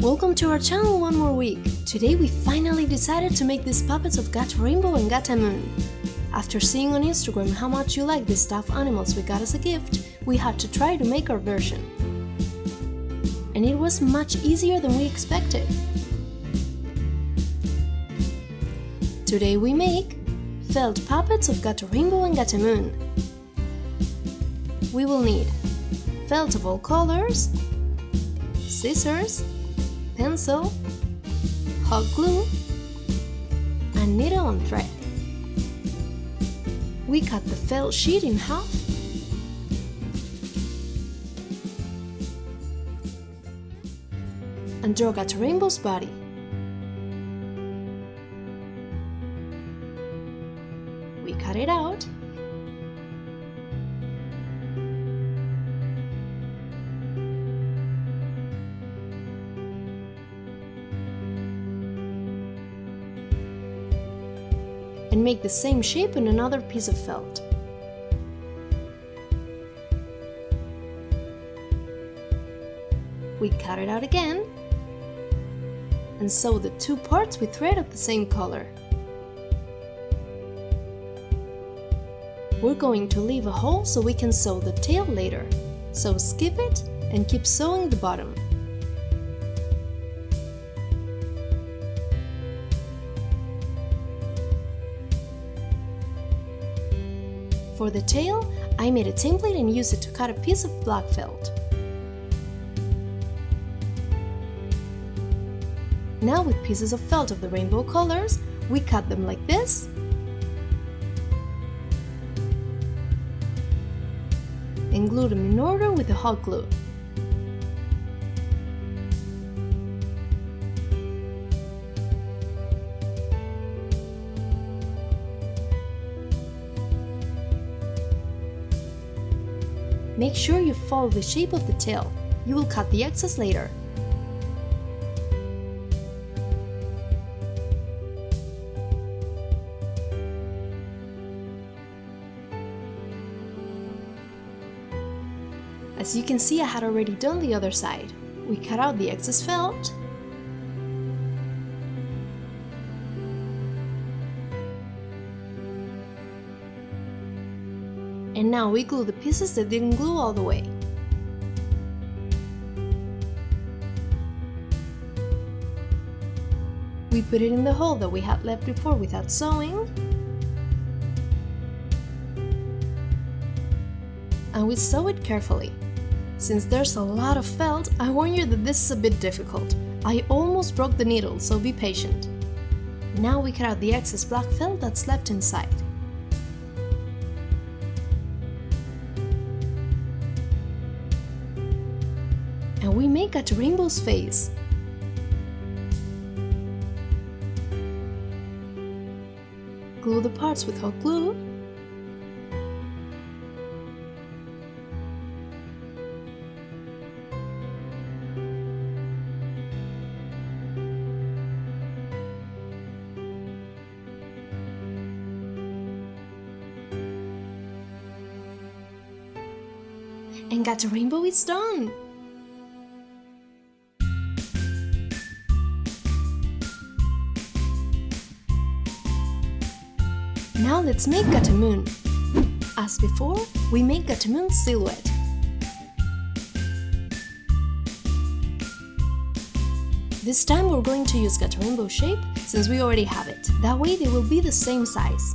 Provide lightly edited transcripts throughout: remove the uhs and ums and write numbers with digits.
Welcome to our channel one more week. Today we finally decided to make these puppets of Gato Rainbow and Gata Moon. After seeing on Instagram how much you like these stuffed animals we got as a gift, we had to try to make our version. And it was much easier than we expected. Today we make felt puppets of Gato Rainbow and Gata Moon. We will need felt of all colors, scissors, pencil, hot glue, and needle and thread. We cut the felt sheet in half and draw Gato Rainbow's body. We cut it out and make the same shape in another piece of felt. We cut it out again and sew the two parts with thread of the same color. We're going to leave a hole so we can sew the tail later, so skip it and keep sewing the bottom. For the tail, I made a template and used it to cut a piece of black felt. Now with pieces of felt of the rainbow colors, we cut them like this and glue them in order with the hot glue. Make sure you follow the shape of the tail. You will cut the excess later. As you can see, I had already done the other side. We cut out the excess felt and now we glue the pieces that didn't glue all the way. We put it in the hole that we had left before without sewing, and we sew it carefully. Since there's a lot of felt, I warn you that this is a bit difficult. I almost broke the needle, so be patient. Now we cut out the excess black felt that's left inside. And we make Gato Rainbow's face. Glue the parts with hot glue and Gato Rainbow is done! Now let's make Gata Moon. As before, we make Gata Moon's silhouette. This time we're going to use Gato Rainbow shape since we already have it. That way they will be the same size.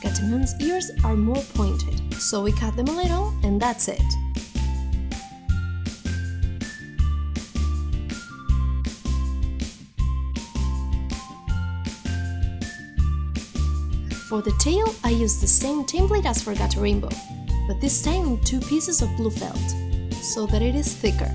Gata Moon's ears are more pointed, so we cut them a little and that's it. For the tail, I used the same template as for Gato Rainbow, but this time in two pieces of blue felt, so that it is thicker.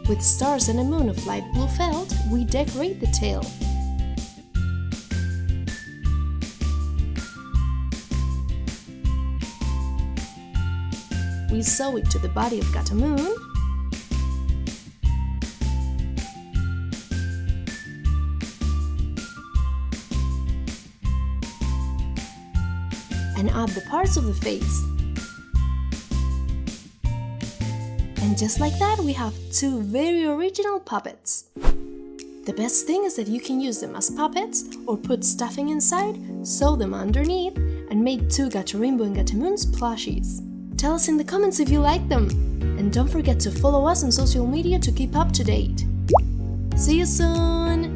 With stars and a moon of light blue felt, we decorate the tail. We sew it to the body of Gata Moon. And add the parts of the face. And just like that, we have two very original puppets. The best thing is that you can use them as puppets or put stuffing inside, sew them underneath, and make two Gato Rainbow and Gata Moons plushies. Tell us in the comments if you like them. And don't forget to follow us on social media to keep up to date. See you soon!